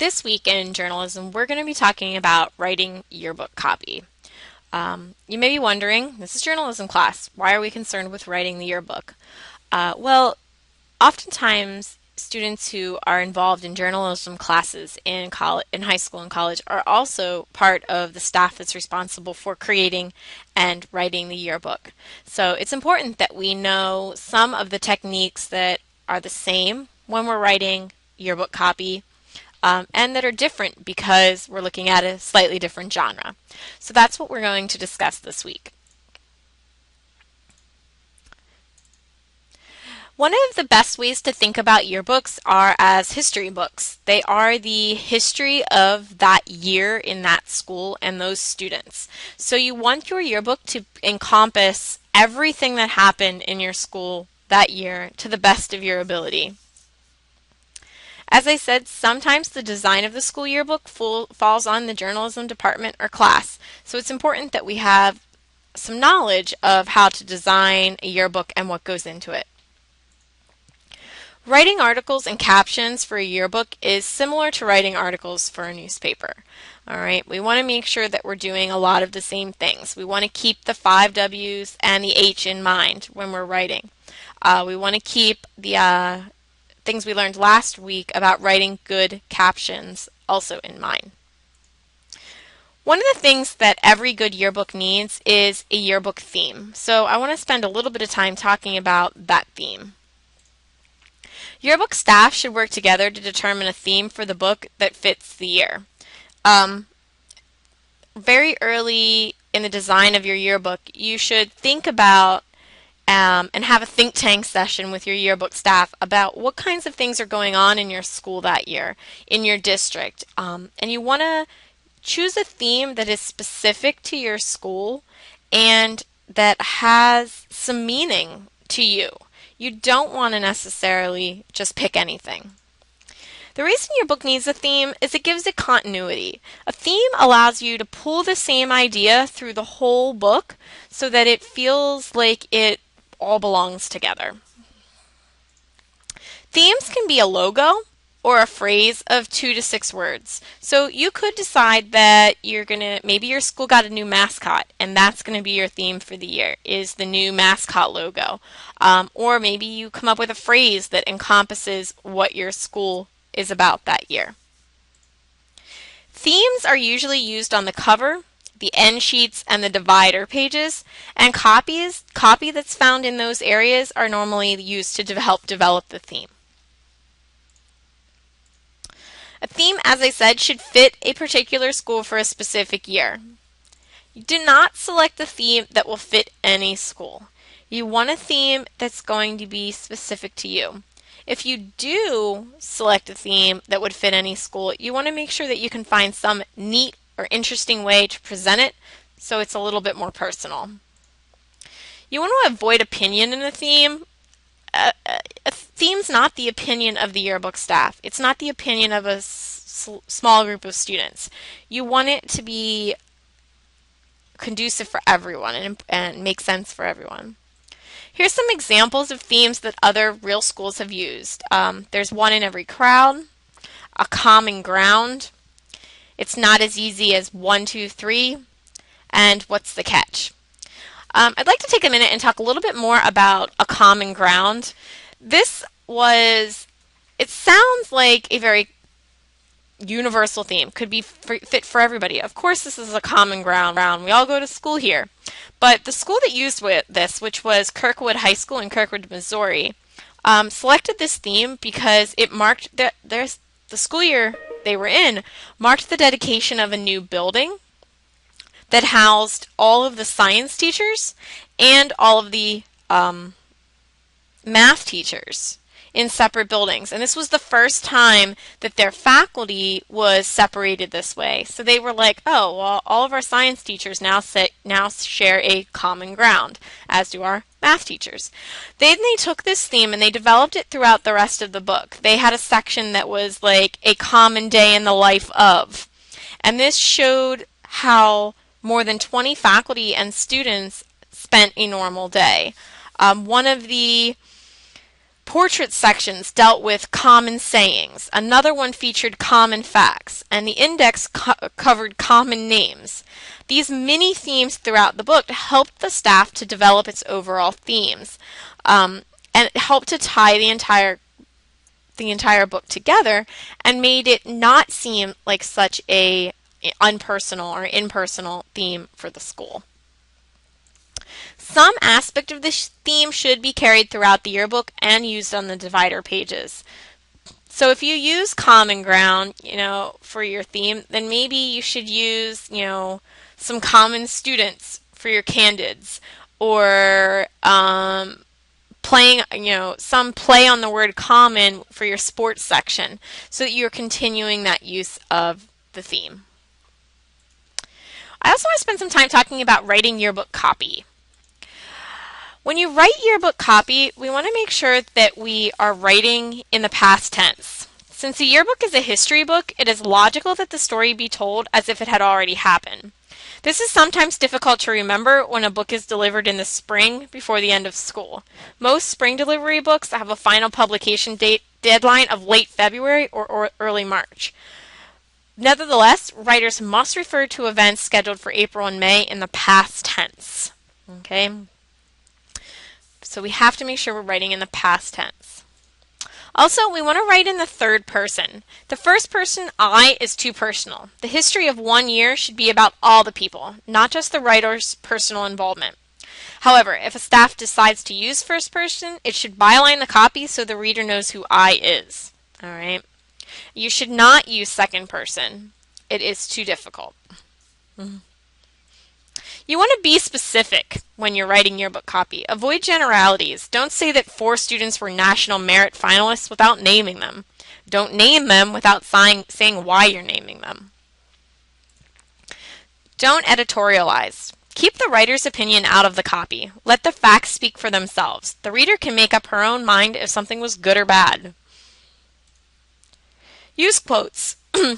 This week in journalism, we're going to be talking about writing yearbook copy. You may be wondering, this is journalism class, why are we concerned with writing the yearbook? Well, oftentimes students who are involved in journalism classes in college, in high school and college are also part of the staff that's responsible for creating and writing the yearbook. So it's important that we know some of the techniques that are the same when we're writing yearbook copy and that are different because we're looking at a slightly different genre. So that's what we're going to discuss this week. One of the best ways to think about yearbooks are as history books. They are the history of that year in that school and those students. So you want your yearbook to encompass everything that happened in your school that year to the best of your ability. As I said, sometimes the design of the school yearbook falls on the journalism department or class, so it's important that we have some knowledge of how to design a yearbook and what goes into it. Writing articles and captions for a yearbook is similar to writing articles for a newspaper. All right, we want to make sure that we're doing a lot of the same things. We want to keep the 5 W's and the H in mind when we're writing. We want to keep the things we learned last week about writing good captions also in mind. One of the things that every good yearbook needs is a yearbook theme. So I want to spend a little bit of time talking about that theme. Yearbook staff should work together to determine a theme for the book that fits the year. Very early in the design of your yearbook, you should think about and have a think tank session with your yearbook staff about what kinds of things are going on in your school that year, in your district. And you want to choose a theme that is specific to your school and that has some meaning to you. You don't want to necessarily just pick anything. The reason your book needs a theme is it gives it continuity. A theme allows you to pull the same idea through the whole book so that it feels like it all belongs together. Themes can be a logo or a phrase of 2 to 6 words. So you could decide that maybe your school got a new mascot and that's going to be your theme for the year, is the new mascot logo. Or maybe you come up with a phrase that encompasses what your school is about that year. Themes are usually used on the cover, the end sheets, and the divider pages, and copy that's found in those areas are normally used to help develop the theme. A theme, as I said, should fit a particular school for a specific year. You do not select a theme that will fit any school. You want a theme that's going to be specific to you. If you do select a theme that would fit any school, you want to make sure that you can find some neat or interesting way to present it so it's a little bit more personal. You want to avoid opinion in a theme. A theme's not the opinion of the yearbook staff. It's not the opinion of a small group of students. You want it to be conducive for everyone and make sense for everyone. Here's some examples of themes that other real schools have used. There's one in every crowd, a common ground, it's not as easy as 1, 2, 3, and what's the catch? I'd like to take a minute and talk a little bit more about a common ground. It sounds like a very universal theme, could be fit for everybody. Of course this is a common ground. We all go to school here. But the school that used this, which was Kirkwood High School in Kirkwood, Missouri, selected this theme because it marked the school year they were in marked the dedication of a new building that housed all of the science teachers and all of the math teachers in separate buildings. And this was the first time that their faculty was separated this way. So they were like, oh, well, all of our science teachers now share a common ground, as do our math teachers. Then they took this theme and they developed it throughout the rest of the book. They had a section that was like a common day in the life of. And this showed how more than 20 faculty and students spent a normal day. One of the Portrait sections dealt with common sayings. Another one featured common facts, and the index covered common names. These mini themes throughout the book helped the staff to develop its overall themes, and it helped to tie the entire book together and made it not seem like such a unpersonal or impersonal theme for the school. Some aspect of this theme should be carried throughout the yearbook and used on the divider pages. So if you use common ground, for your theme, then maybe you should use, some common students for your candids, or playing, some play on the word common for your sports section, so that you're continuing that use of the theme. I also want to spend some time talking about writing yearbook copy. When you write yearbook copy, we want to make sure that we are writing in the past tense. Since a yearbook is a history book, it is logical that the story be told as if it had already happened. This is sometimes difficult to remember when a book is delivered in the spring before the end of school. Most spring delivery books have a final publication deadline of late February or early March. Nevertheless, writers must refer to events scheduled for April and May in the past tense. Okay? So we have to make sure we're writing in the past tense. Also, we want to write in the third person. The first person, I, is too personal. The history of 1 year should be about all the people, not just the writer's personal involvement. However, if a staff decides to use first person, it should byline the copy so the reader knows who I is. All right? You should not use second person. It is too difficult. You want to be specific when you're writing yearbook copy. Avoid generalities. Don't say that 4 students were national merit finalists without naming them. Don't name them without saying why you're naming them. Don't editorialize. Keep the writer's opinion out of the copy. Let the facts speak for themselves. The reader can make up her own mind if something was good or bad. Use quotes.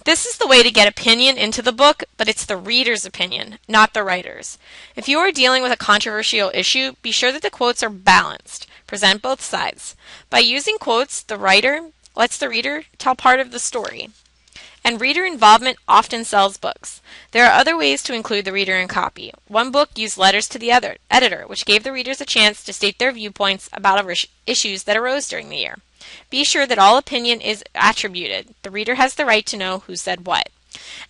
This is the way to get opinion into the book, but it's the reader's opinion, not the writer's. If you are dealing with a controversial issue, be sure that the quotes are balanced. Present both sides. By using quotes, the writer lets the reader tell part of the story. And reader involvement often sells books. There are other ways to include the reader in copy. One book used letters to the editor, which gave the readers a chance to state their viewpoints about issues that arose during the year. Be sure that all opinion is attributed. The reader has the right to know who said what.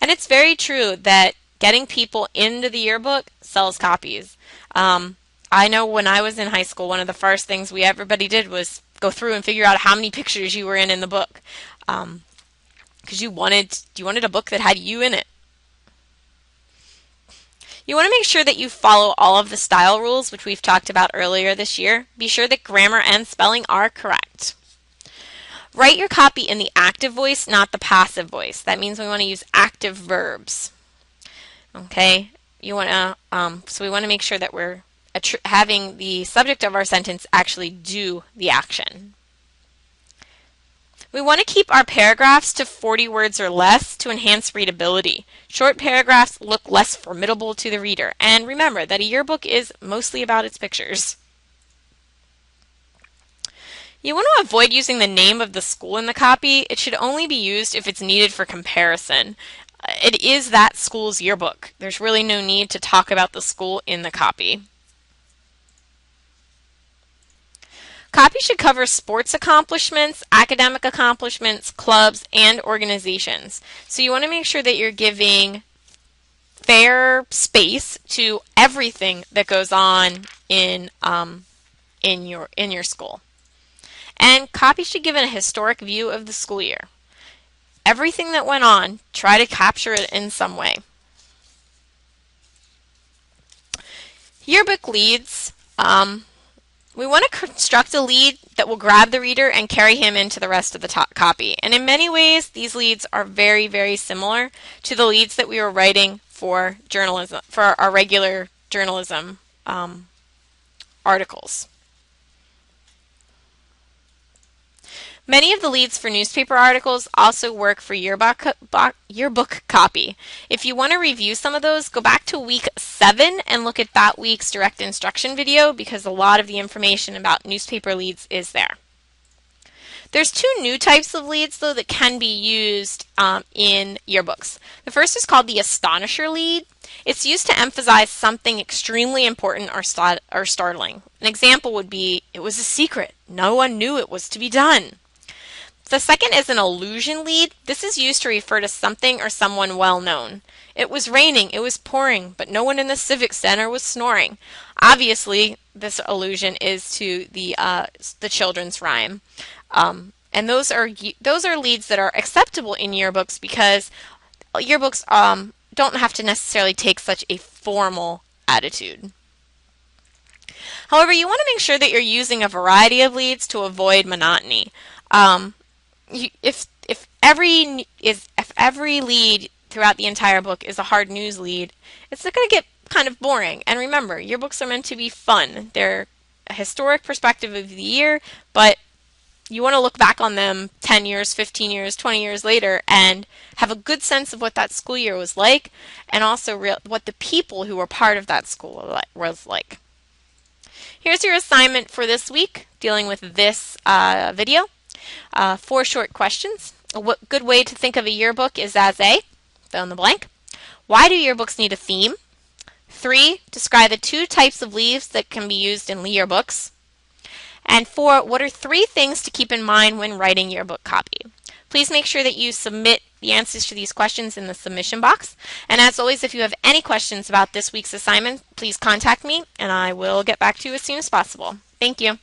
And it's very true that getting people into the yearbook sells copies. I know when I was in high school, one of the first things everybody did was go through and figure out how many pictures you were in the book. Because you wanted a book that had you in it. You want to make sure that you follow all of the style rules, which we've talked about earlier this year. Be sure that grammar and spelling are correct. Write your copy in the active voice, not the passive voice. That means we want to use active verbs. Okay? So we want to make sure that we're having the subject of our sentence actually do the action. We want to keep our paragraphs to 40 words or less to enhance readability. Short paragraphs look less formidable to the reader. And remember that a yearbook is mostly about its pictures. You want to avoid using the name of the school in the copy. It should only be used if it's needed for comparison. It is that school's yearbook. There's really no need to talk about the school in the copy. Copy should cover sports accomplishments, academic accomplishments, clubs, and organizations. So you want to make sure that you're giving fair space to everything that goes on in your school. And copy should give a historic view of the school year. Everything that went on, try to capture it in some way. Yearbook leads. We want to construct a lead that will grab the reader and carry him into the rest of the copy. And in many ways, these leads are very, very similar to the leads that we were writing for journalism, for our regular journalism articles. Many of the leads for newspaper articles also work for yearbook copy. If you want to review some of those, go back to week 7 and look at that week's direct instruction video because a lot of the information about newspaper leads is there. There's two new types of leads, though, that can be used in yearbooks. The first is called the Astonisher lead. It's used to emphasize something extremely important or startling. An example would be, "It was a secret. No one knew it was to be done." The second is an allusion lead. This is used to refer to something or someone well known. "It was raining, it was pouring, but no one in the Civic Center was snoring." Obviously, this allusion is to the children's rhyme. And those are leads that are acceptable in yearbooks because yearbooks don't have to necessarily take such a formal attitude. However, you want to make sure that you're using a variety of leads to avoid monotony. If every lead throughout the entire book is a hard news lead, it's going to get kind of boring. And remember, yearbooks are meant to be fun. They're a historic perspective of the year, but you want to look back on them 10 years, 15 years, 20 years later and have a good sense of what that school year was like, and also what the people who were part of that school was like. Here's your assignment for this week dealing with this video. 4 short questions. A good way to think of a yearbook is as a, fill in the blank. Why do yearbooks need a theme? 3, describe the 2 types of leaves that can be used in yearbooks. And 4, what are 3 things to keep in mind when writing yearbook copy? Please make sure that you submit the answers to these questions in the submission box. And as always, if you have any questions about this week's assignment, please contact me and I will get back to you as soon as possible. Thank you.